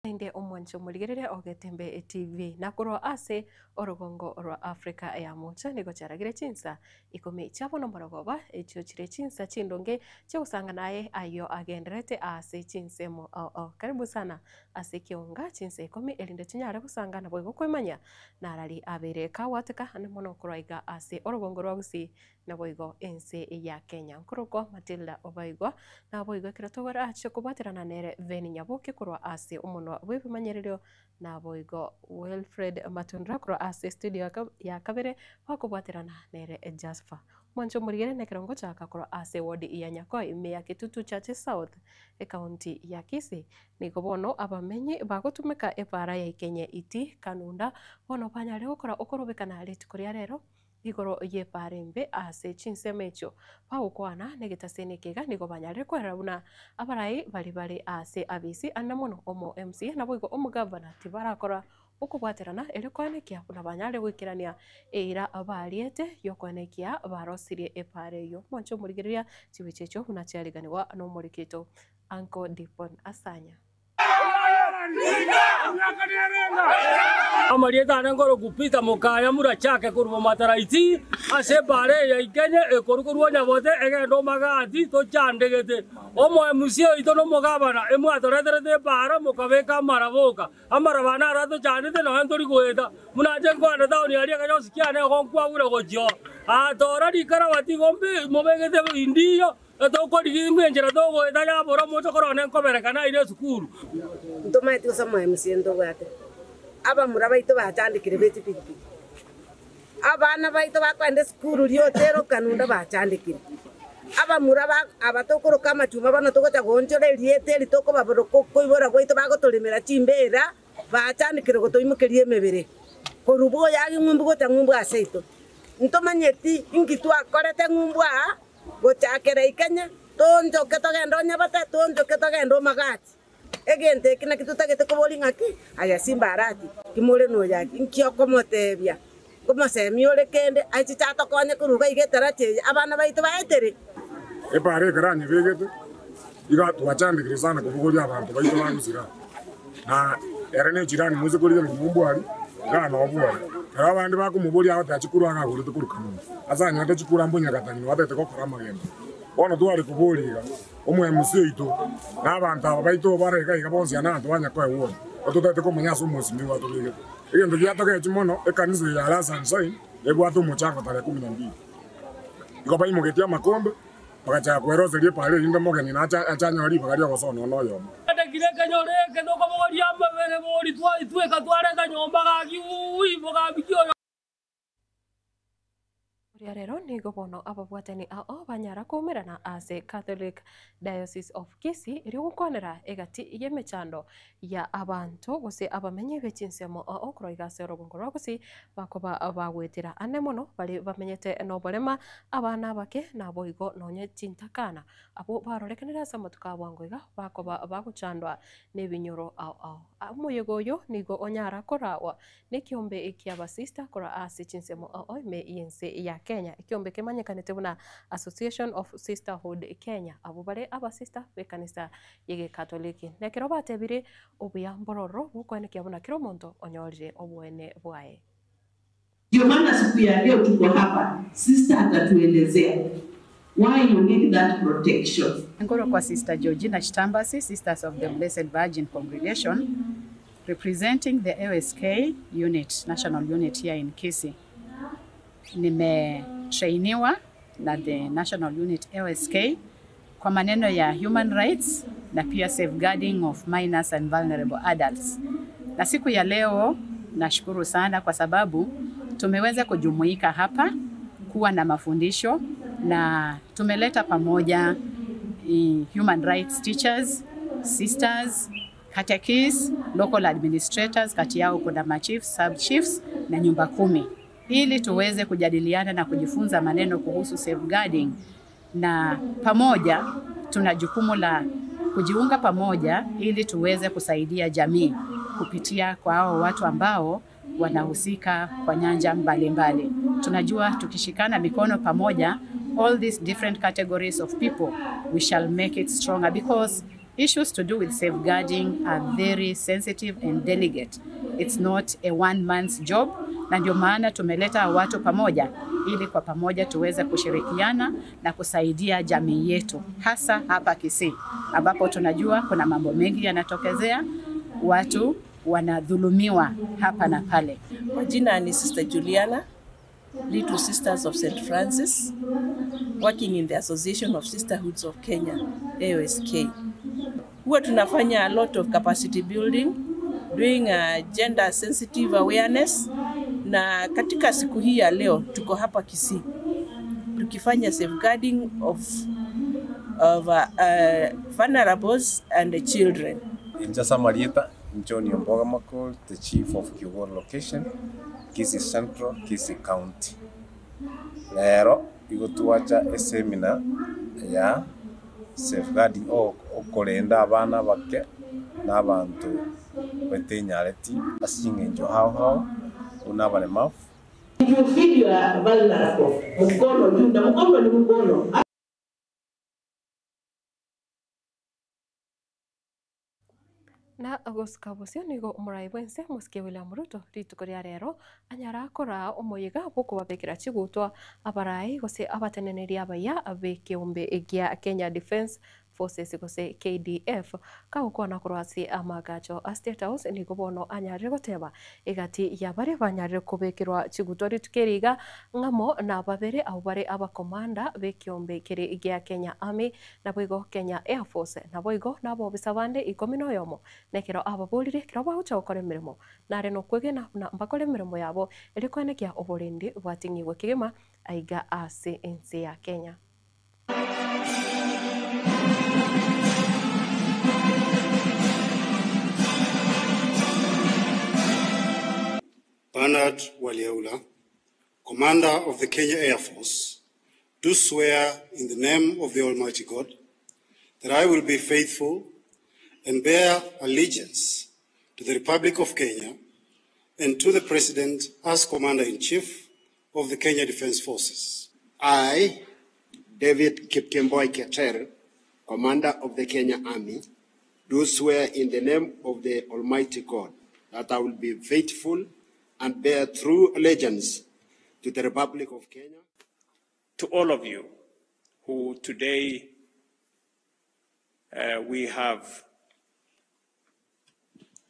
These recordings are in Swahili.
Inde omwancho muligerere ogetembe TV nakurwa ase orogongo rwa Africa ya mucha nigo charagire chinsa ikome chabono morogoba echo chire chinsa chindonge chegusanga naye ayo agenderete ase chinsemo karibu sana ase kionga chinsa ikome elinde chinyare gusanga nabo gokwemanya narari abereka wateka ane mono kuraiga ase orogongo rwa gusi nabo igo ense ya Kenya nkuruko Matilda Obaigwa nabo igo kiratogora acho kubaterana nere veni nyaboke kurwa ase umuntu webimanyerero nabo igo Wilfred Matundra kuro ase studio ya kabere wakubwaterana nere Jasper mwancho murigere nekerongo chaka kuro ase wodi ya Nyako ime ya Kitutu Church South county ya Kisii niko bono abamenyi bagotumeka epara ya Kenya iti kanunda bono panyare gukora okorobekana leti kuria rero igoro ye parembe ase chinsemecho paukwana negetasene kega nigo banyare kwerabuna abarai bali ase abisi anamono omo MC nabo igo omugavana tibarakora ukubwaterana elekwanekia kuna banyare gwikirania eira abariete yokwanekia barosirie epare yo mwancho murigeria chibichecho unachiariganiwa no murikito Uncle Dipon Asanya Amarieta nengoro kupita mukaya mura chake kurbo mataraiti ase bare ya Kenya ekoruko nyabote egendo magati to chandegete omo museo ito no mogabana emu atoreterete para mukabeka maraboka amarabana rato chandete no antori goeta munaje ngwana taoni ari kanyo sikiane honkwa ure gojo atora dikarawati gombe mobegete indiyo Toko digimbe njera togo etaya bora moto korone nkoberekana ire sukuru ntoma eti osama emsiendo gwate aba muraba ito bachandikire beti pipi abana baito bakwende sukuru liotero kanunda bachandikire aba muraba abatokoro kama chuma bana toko cha gonjore liete litoko baboro koibora goito bagotolemera chimbera bachandikire gotoimukerie mebere korubo yagi ngumbu gota ngumbu aseito ntoma nyeti ingitu akorete ngumbu gochakera Kenya tonjo ketogendo nyabata tonjo ketogendo magati egente kina kitutagete koboli ngaki aya simbarati kimure no yaki nkyo komotebya komosemiole kende achi chato konye kuruga igetera che abana baito baetere epare karanye begete iga twachandikire sana kubugoria abantu baito bagusira na erene jirani muze kuri mumbwari ngana obwari abandi bakumuburi aho tachikuru akaguru tukurukamu azanya ndachikura mbonya gatani watete kokora magendo ono twari kuburiga omwe musito nabantu abaito bareka ikabonzi yana twanya kwa uwo ototete ko munyaso musimi watobige igendo gyatoke chimono ekanisa ya la sunshine egwato muchako tare 12 ikoba imogetia makombe bakacha kwerozerie pale inde mogeni na achanya oli bakaria gosono noyo adagire kanyore kendo ko bori amba bere bori twa katware kanyomba gaki boga bikyo rero nigo bono ababwatani ao banyara kumirana ase Catholic Diocese of Kisii iri gukwanira egati yemechando ya abantu gose abamenye bechinsemo ao kuroiga se rogongo rwagusi bakoba bagwetira ane mono bali bamenyete no bolema abana bake nabo igo nonye chintakana abo barorekenera samatuka bwangoiga bakoba baguchandwa nebinyoro ao amuyegoyo nigo onyara korawa nekiombe ikiaba sister kora ase chinsemo ao me yense ya Kenya ikiombe kemanyekanete buna Association of Sisterhood Kenya abo bare aba sister bekanisa yege Katoliki nekero batebire obuya mbororo bukwenekia buna kiromonto onyorje obwene bwae. Ndio maana siku ya leo tuko hapa, sister atatuelezea why you need that protection. Ngoro kwa Sister Georgina Chitambasi, Sisters of the Blessed Virgin Congregation, representing the ASK unit, national unit here in Kisii. Nimetrainiwa na the national unit ASK kwa maneno ya human rights na pia safeguarding of minors and vulnerable adults. Na siku ya leo nashukuru sana kwa sababu tumeweza kujumuika hapa kuwa na mafundisho na tumeleta pamoja human rights teachers, sisters, catechists, local administrators, kati yao kuna machiefs, sub-chiefs na nyumba 10 ili tuweze kujadiliana na kujifunza maneno kuhusu safeguarding, na pamoja tuna jukumu la kujiunga pamoja ili tuweze kusaidia jamii kupitia kwa hao watu ambao wanahusika kwa nyanja mbalimbali. Tunajua tukishikana mikono pamoja, all these different categories of people, we shall make it stronger, because Issues to do with safeguarding are very sensitive and delicate. It's not a one man's job, na ndio maana tumeleta watu pamoja ili kwa pamoja tuweze kushirikiana na kusaidia jamii yetu, hasa hapa Kisii ambapo tunajua kuna mambo mengi yanatokezea, watu wanadhulumiwa hapa na pale. Kwa jina ni Sister Juliana, Little Sisters of St. Francis, working in the Association of Sisterhoods of Kenya, AOSK. Huwa tunafanya a lot of capacity building, doing gender sensitive awareness, na katika siku hii ya leo tuko hapa Kisii tukifanya safeguarding of vulnerables and the children. Injasa Marieta, Johnny Mbogamakol, the chief of Kigor location, Kisii Central, Kisii County. Lero igutuacha seminar ya safeguarding okolenda abana bake n'abantu betenyareti asingenjo how unabalemavu. You feel you are vulnerable. Mkono juu na mkono ni mkono. Na agoska bosio nigo umurai bwense musike William Ruto rituko ria rero anyara akora umuyiga buko babekira chigutwa abarai gose abateneneria abaya abekiumbe egia Kenya Defence Forces gose KDF kaukona kurwasi amagacho State House nigo bono anyarire goteba igati ya bare banyarire kubekirwa chigutwa ritukeriga ngamo na babere abo bare abakomanda bekiumbe kire egia Kenya Army na boigo Kenya Air Force na boigo nabo bisabande 11 nekero ababulire kiro bahucha okore mirimo nare no kwegena na mbakore mirimo yabo elikwanekia oborindi bwatingirwe kigema aiga ase ense ya Kenya. Bernard Waliaula, Commander of the Kenya Air Force, do swear in the name of the Almighty God that I will be faithful and bear allegiance to the Republic of Kenya and to the President as Commander-in-Chief of the Kenya Defence Forces. I, David Kipkemboi Keter, Commander of the Kenya Army, do swear in the name of the Almighty God that I will be faithful and bear true allegiance to the Republic of Kenya. To all of you who today we have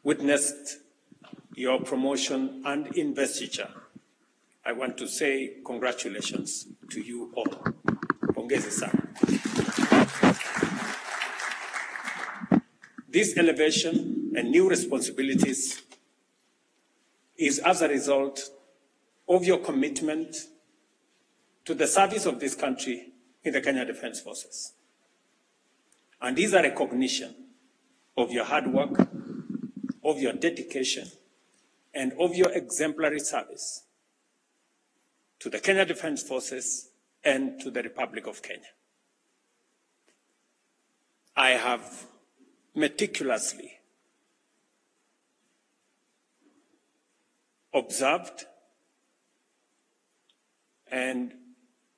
witnessed your promotion and investiture, I want to say congratulations to you all. Pongezi sana. This elevation and new responsibilities is as a result of your commitment to the service of this country in the Kenya Defence Forces. And is a recognition of your hard work, of your dedication, and of your exemplary service to the Kenya Defence Forces and to the Republic of Kenya. I have meticulously observed and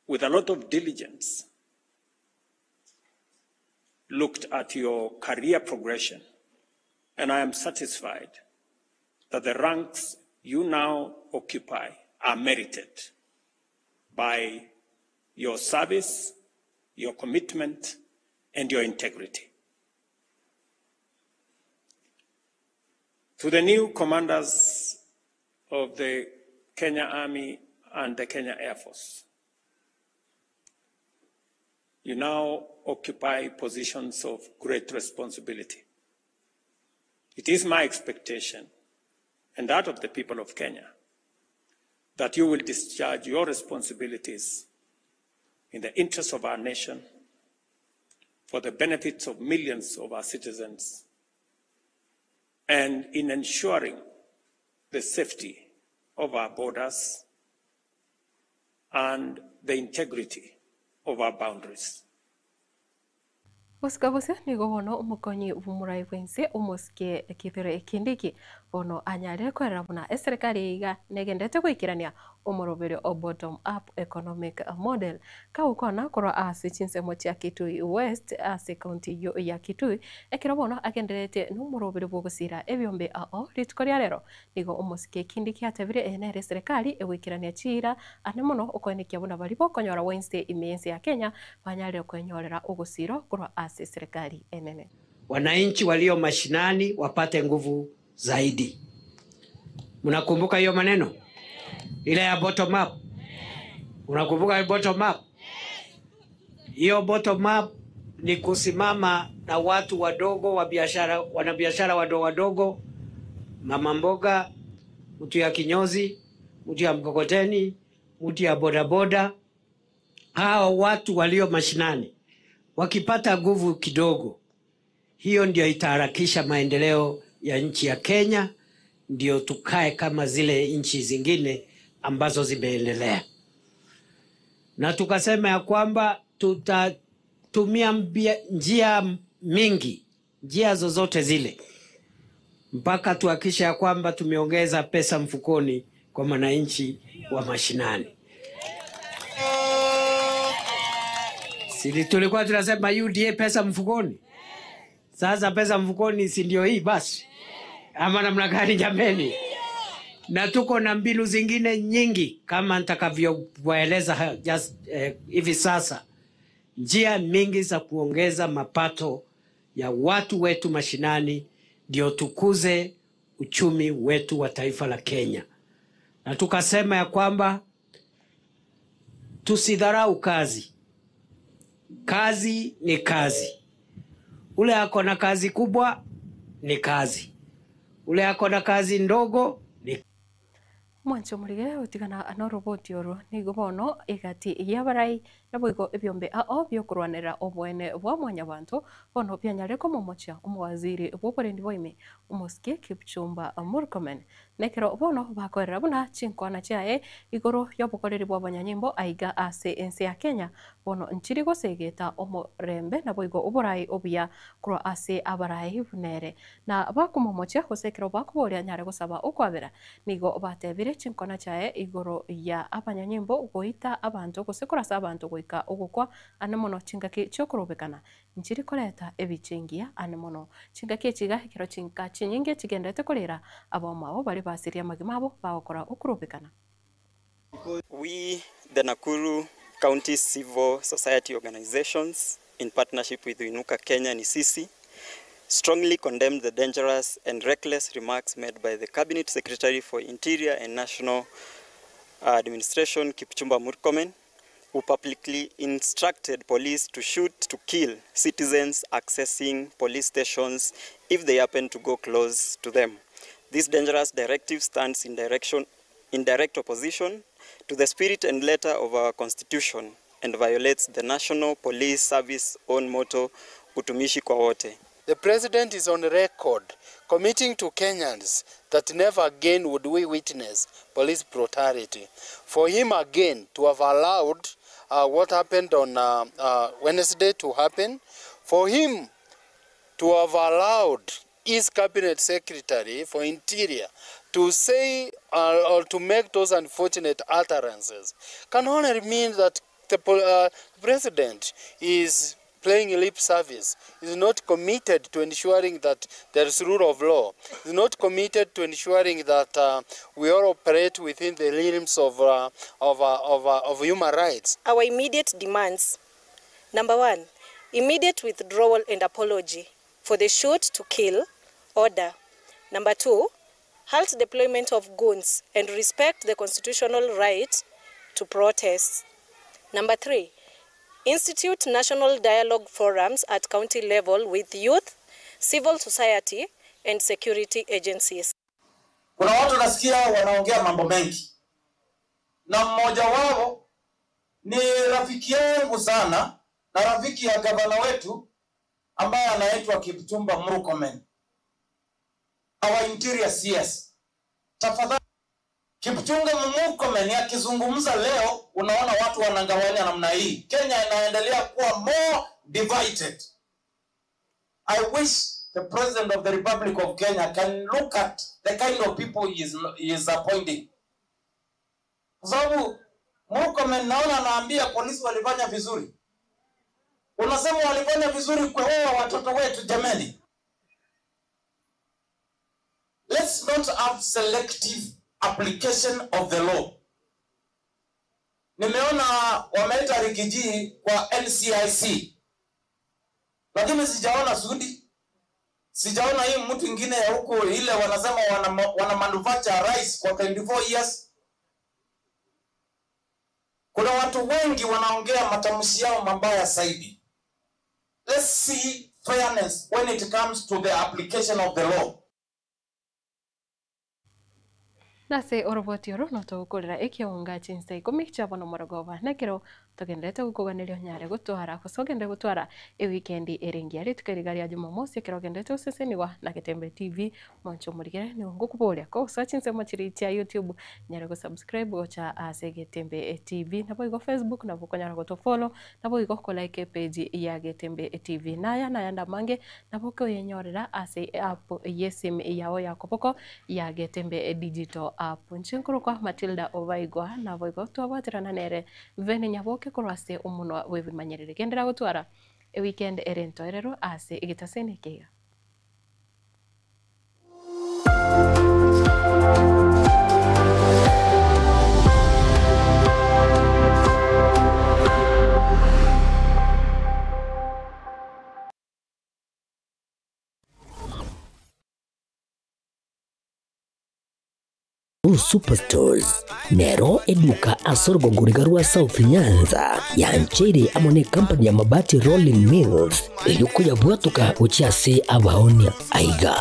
with a lot of diligence looked at your career progression, and I am satisfied that the ranks you now occupy are merited by your service, your commitment, and your integrity. To the new commanders of the Kenya Army and the Kenya Air Force, you now occupy positions of great responsibility. It is my expectation, and that of the people of Kenya, that you will discharge your responsibilities in the interest of our nation, for the benefits of millions of our citizens, and in ensuring the safety of our borders and the integrity of our boundaries. Usikabuse nigo bono umukonyi bumurai bwense umusikie kithure kindiki bono anyare kwerera buna eserikali iga negendete kwikirania umurobere o bottom up economic model kaukona koro ase chinsemo cia Kitui West ase county yo ya Kitui ekiro bono agenderete n'umurobere bwogusira ebyombe ao ritkoria rero nigo umusikie kindiki atebire enere serikali ewikirania chira anemono okonikia buna bari bokonyora Wednesday imensi ya Kenya banyare kwenyorera ugusiro koro ase serikali enene. Wananchi walio mashinani wapate nguvu zaidi. Mnakumbuka hiyo maneno? Ile ya bottom up. Unakumbuka bottom up? Hiyo bottom up ni kusimama na watu wadogo wa biashara, wanabiashara wadogo, mama mboga, mtu ya kinyozi, mtu ya mkokoteni, mtu ya bodaboda. Hao watu walio mashinani wakipata nguvu kidogo, hiyo ndio itaharakisha maendeleo ya nchi ya Kenya, ndio tukae kama zile nchi zingine ambazo zimeendelea. Na tukasema ya kwamba tutatumia njia mingi, njia zozote zile, mpaka tuhakikishe ya kwamba tumeongeza pesa mfukoni kwa wananchi wa mashinani. Sisi tulikuwa tunasema UDA pesa mfukoni. Sasa pesa mfukoni si ndio hii basi? Ama namna gani jameni? Na tuko na mbinu zingine nyingi kama nitakavyoeleza hivi sasa. Njia mingi za kuongeza mapato ya watu wetu mashinani ndio tukuze uchumi wetu wa taifa la Kenya. Na tukasema ya kwamba tusidharau kazi. Kazi ni kazi. Ule ako na kazi kubwa ni kazi. Ule ako na kazi ndogo ni Mwancho murige utigana ano roboti oro nigo bono igati yabarai naboigo ebyombe ao byokurwanira obwene bwa mwanya bantu bono byanyare ko momocha umwaziri bwokorendi boime umuske Kipchumba Murkomen nekero bono bakorera buna chinkwana chae igoro yobokoreri bwa banyanyimbo aiga ase ense ya Kenya bono nchiri gosegeta omorembe naboigo oborai obya kro ase abarai bunere na bakumomocha gosekero bakuboria nyare gosaba okwabera nigo batebire chinkona chae igoro ya abanyanyimbo goita abantu gosekorasa abantu goika ogukwa anemono chingaki chokurobekana nchiri koleta ebichingia anemono chingaki chiga kiro chinka chinyinge chigendete kolera abomao bali basiria magimabo baokora okurobekana. We, the Nakuru County Civil Society Organizations, in partnership with Inuka Kenya and ICC, strongly condemned the dangerous and reckless remarks made by the Cabinet Secretary for Interior and National Administration, Kipchumba Murkomen, who publicly instructed police to shoot to kill citizens accessing police stations if they happen to go close to them. This dangerous directive stands in direct opposition to the spirit and letter of our Constitution and violates the National Police Service own motto, Utumishi kwa wote. The President is on record committing to Kenyans that never again would we witness police brutality. For him again to have allowed what happened on Wednesday to happen, for him to have allowed his Cabinet Secretary for Interior to say or to make those unfortunate utterances can only mean that the President is playing lip service, is not committed to ensuring that there is rule of law, is not committed to ensuring that we all operate within the realms of human rights. Our immediate demands: number one, immediate withdrawal and apology for the shoot to kill order. Number two, halt deployment of guns and respect the constitutional right to protest. Number three, institute national dialogue forums at county level with youth, civil society and security agencies. Kuna watu nasikia wanaongea mambo mengi. Na mmoja wao ni rafiki yangu sana na rafiki ya gavana wetu ambaye anaitwa Kipchumba Murkomen. Our interior CS. Tafadhali Kipchumba Murkomen akizungumza leo, unaona watu wanangawanya namna hii. Kenya inaendelea kuwa more divided. I wish the President of the Republic of Kenya can look at the kind of people he is appointing. Kwa sababu Murkomen naona anaambia polisi walifanya vizuri. Unasema walifanya vizuri kwa watoto wetu jamani. Let's not have selective application of the law. Nimeona wameita Rigiji kwa NCIC. Lakini sijaona Sudi. Sijaona hii mtu mwingine ya huko ile wanasema wana manufacture rice kwa 24 years. Kuna watu wengi wanaongea matamshi yao mabaya zaidi. Let's see fairness when it comes to the application of the law. Nase oroboti oro no tugukurira ikiunga chinsa ikumi cha bono morogova nekero tugendete gukuganiryo nyare gutwara kusogende gutwara e weekend eringi ari tukarigaria Jumamosi kero gendete useseniwa na Getembe TV moncho murigere ni ngukuboria ko search machiri cha YouTube nyare go subscribe go cha ase Getembe TV na boigo Facebook na boko nyare go to follow na boigo ko like page ya Getembe TV naya ndamange na boko yenyorera ase app yesim yao ya kopoko ya Getembe digital app nchinkuru kwa Matilda Ovaigwa na boigo twabatirana nere vene nyaboke kurase umuno webimanyerere gendera gutwara e weekend erentoerero ase igitasenekega. Superstores nero eduka asorgo ngurigarua South Nyanza yanchiri amone company ya mabati Rolling Mills eyukuya bwatuka uchiase abaonia aiga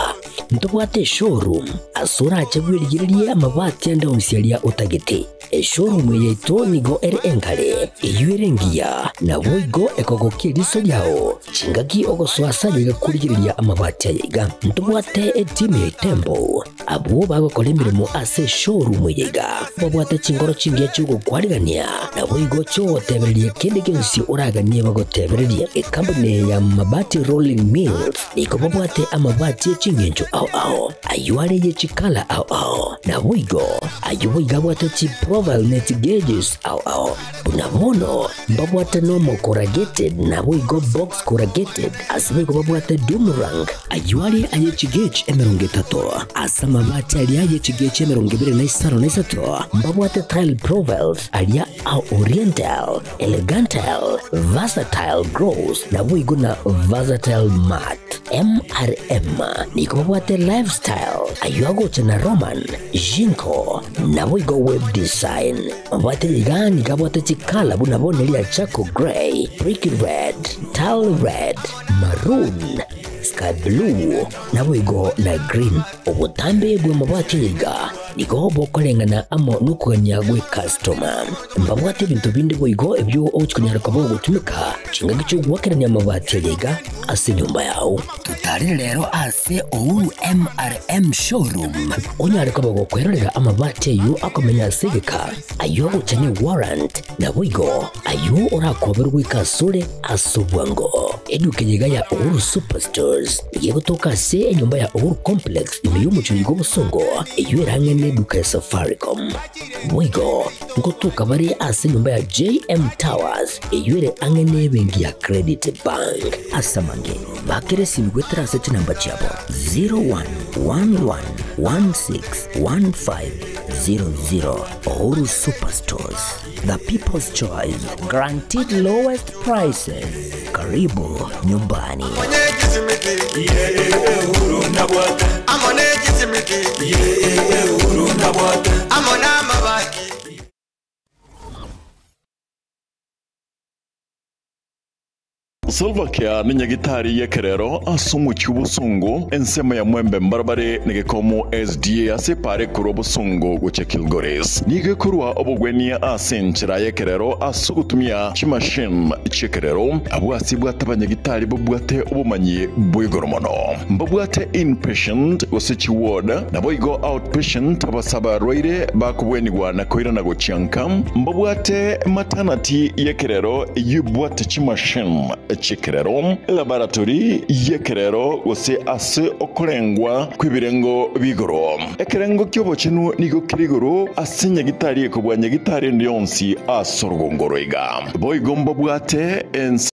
ntobwate showroom asura achagwirigirie amabati enda usialia utagete showroom yeito nigo ere enkale eyuerengia na boigo ekogokie riso yao chingaki ogoswasa yiga kurigiriria amabati aiga ntobwate team Tembo abo bagokora imirimo ase showroom yiga babwate chingoro chingia chugo kwarigania na boigo cho tebererie kindi kinsi uraganie bagotebererie company ya mabati Rolling Mills niko babwate amabati chingenjo ao ayuare ye chikala ao na boigo ayuiga bwate chi profile net gauges ao unamono babwate normal corrugated na boigo box corrugated asibe babwate Dumarang ayuare aye chigage emeronge tato asama mabati aliaye chigage emeronge bire na isaro na isato mbabwate tile profiles alia au oriental elegantal versatile gross na boigo na versatile mat MRM niko babwate lifestyle ayuago chana Roman Jinko na boigo web design mbabwate ligani kabwate chikala bunabone lia chako gray brick red tile red maroon sky blue na boigo na green obutambe bwe mabwate liga niko bokolengana amo nukugania gwe customer mbabwate bintu bindi boigo ebyo ochikunyara kabo gutumika chinga gicho gwakerania mabwate liga ase nyumba yao tutari lero ase Ouru MRM showroom onyare kabo gukwerera amabwate yu akomenya sigika ayo uchanye warrant na boigo ayo orakoberwa ikasure asubwango edukenyiga ya Ouru Superstores yegotoka se nyumba ya Ouru Complex imeyumucho yigo busongo eyuerangene duka ya Safaricom boigo ngotoka bari ase nyumba ya JM Towers eyuere angene bengi ya Credit Bank asamange bakere simgwetera seti namba chabo 0111161500 Ouru Superstores, the people's choice, guaranteed lowest prices. Karibu nyumbani. Silva Care ni nyagitari yekerero asumu cyubusungu ensema ya mwembe mbarbare negekomo SDA asepare kuro busungu guche Kilgoris nige kurwa obugwenia asenchira yekerero asugutumia chimashine chekerero abwasibwa tabanyagitari bubwate obumanyi bwigoromono mbabwate inpatient wasichi ward na boigo outpatient abasaba roire bakubwenigwa na koirana gochianka mbabwate maternity yekerero yubwate chimashine chekerero laboratory yekerero gose ase okorengwa kwibirengo bigoro ekerengo kyobochenu nigo kirigoro asinya gitari ekobwanya gitari ndionsi asorogongoroiga boigombo bwate